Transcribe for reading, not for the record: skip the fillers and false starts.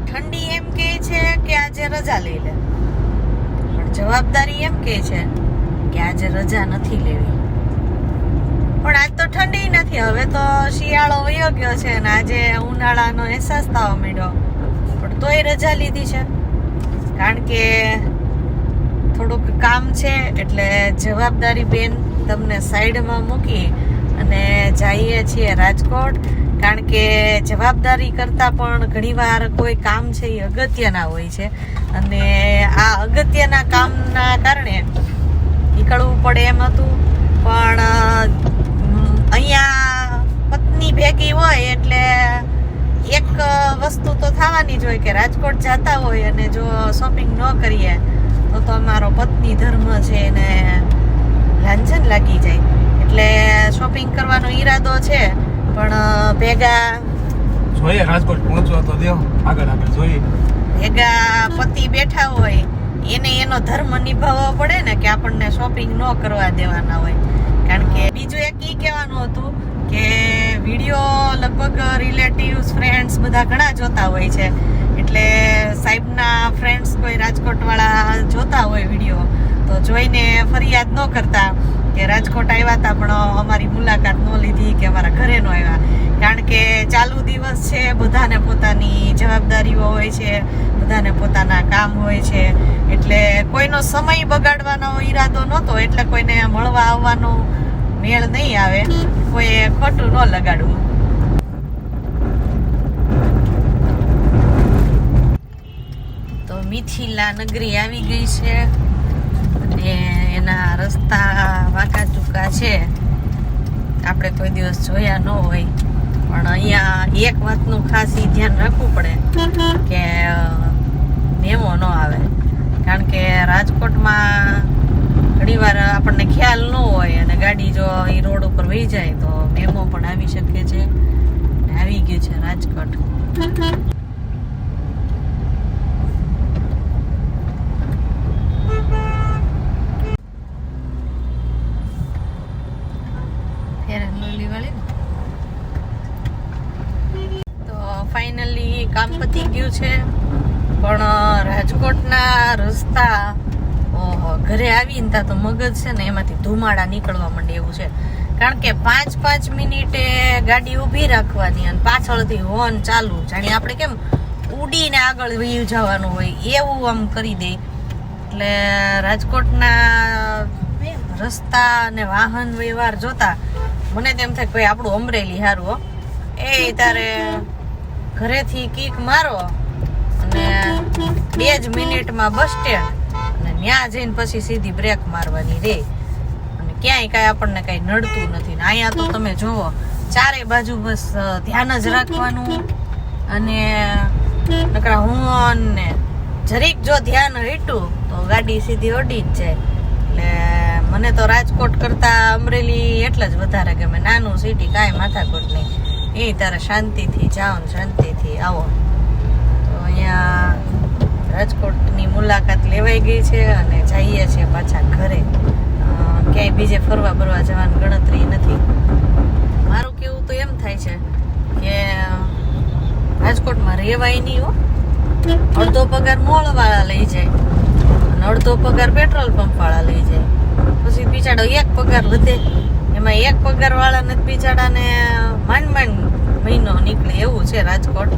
ઠંડી એમ કહે છે કે આજે રજા લઈ લે, પણ જવાબદારી એમ કહે છે કે આજે રજા નથી લેવી. પણ આજ તો ઠંડી નથી, હવે તો શિયાળો વયો ગયો છે અને આજે ઉનાળાનો અહેસાસ થવા માંડ્યો, પણ તોય રજા લીધી છે. કારણ કે થોડુંક કામ છે એટલે જવાબદારી બેન તમને સાઈડમાં મૂકી અને જઈએ છીએ રાજકોટ. કારણ કે જવાબદારી કરતાં પણ ઘણીવાર કોઈ કામ છે એ અગત્યના હોય છે અને આ અગત્યના કામના કારણે નીકળવું પડે એમ હતું. પણ અહીંયા પત્ની ભેગી હોય એટલે એક વસ્તુ તો થવાની જ હોય કે રાજકોટ જતા હોય અને જો શોપિંગ ન કરીએ તો અમારો પત્ની ધર્મ છે એને લાંછન લાગી જાય. એટલે શોપિંગ કરવાનો ઈરાદો છે, પણ ભેગા જોઈએ રાજકોટ પહોંચવા તો દેવ આગળ જોઈએ. ભેગા પતિ બેઠા હોય એને એનો ધર્મ નિભાવવો પડે ને કે આપણને શોપિંગ ન કરવા દેવાના હોય. કારણ કે બીજું એક ઈ કહેવાનું હતું કે વિડીયો લગભગ રિલેટિવ્સ ફ્રેન્ડ્સ બધા ઘણા જોતા હોય છે, એટલે સાહેબના ફ્રેન્ડ્સ કોઈ રાજકોટવાળા જોતા હોય વિડીયો તો જોઈને ફરિયાદ ન કરતા કે રાજકોટ આવ્યા હતા પણ અમારી મુલાકાત ન લીધી કે અમારા ઘરે ન આવ્યા. કારણ કે ચાલુ દિવસ છે, બધાને પોતાની જવાબદારીઓ હોય છે, બધાને પોતાના કામ હોય છે, એટલે કોઈનો સમય બગાડવાનો ઈરાદો નહોતો, એટલે કોઈને મળવા આવવાનો મેળ નહીં આવે, કોઈએ ખોટું ન લગાડવું. તો મિથિલા નગરી આવી ગઈ છે અને એના રસ્તા વાંકા ચૂકા છે, આપણે કોઈ દિવસ જોયા ન હોય. પણ અહીંયા એક વાતનું ખાસ ધ્યાન રાખવું પડે કે મેમો ન આવે. કારણ કે રાજકોટમાં ઘણીવાર આપણને ખ્યાલ ન હોય અને ગાડી જો એ રોડ ઉપર વહી જાય તો મેમો પણ આવી શકે છે. આવી ગયું છે રાજકોટ. ફાઇનલી કામ પતી ગયું છે, પણ રાજકોટના રસ્તા ઘરે આવીને તા તો મગજ છે ને એમાંથી ધુમાડા નીકળવા માંડે એવું છે. કારણ કે 5-5 મિનિટે ગાડી ઊભી રાખવાની અને પાછળથી હોર્ન ચાલુ, જાણે આપણે કેમ ઉડીને આગળ વહી જવાનું હોય એવું આમ કરી દે. એટલે રાજકોટના રસ્તા અને વાહન વ્યવહાર જોતા મને તેમ થાય કોઈ આપણું અમરેલી સારું હો. એ તારે ઘરેથી કીક મારો અને 2 જ મિનિટમાં બસ સ્ટેન્ડ અને ત્યાં જઈને પછી સીધી બ્રેક મારવાની રે અને ક્યાંય કાંઈ આપણને કાંઈ નડતું નથી. અહીંયા તો તમે જુઓ ચારે બાજુ બસ ધ્યાન જ રાખવાનું અને નકરા હોર્ન ને જરીક જો ધ્યાન હટ્યું તો ગાડી સીધી ઓડી જ જાય. એટલે મને તો રાજકોટ કરતા અમરેલી એટલે જ વધારે ગમે. નાનું સિટી કાંઈ માથાકૂટ નહીં, એ તારે શાંતિથી જાઓ ને શાંતિથી આવો. તો અહીંયા રાજકોટની મુલાકાત લેવાઈ ગઈ છે અને જઈએ છીએ પાછા ઘરે. ક્યાંય બીજે ફરવા બરવા જવાની ગણતરી નથી. મારું કેવું તો એમ થાય છે કે રાજકોટમાં રહેવાય નહીં હો. અડધો પગાર મોલવાળા લઈ જાય અને અડધો પગાર પેટ્રોલ પંપવાળા લઈ જાય, પછી બિચારો એક પગાર વધે. એમાં એક પગાર વાળા નથી બિચારાને માંડ મહિનો નીકળે એવું છે રાજકોટ.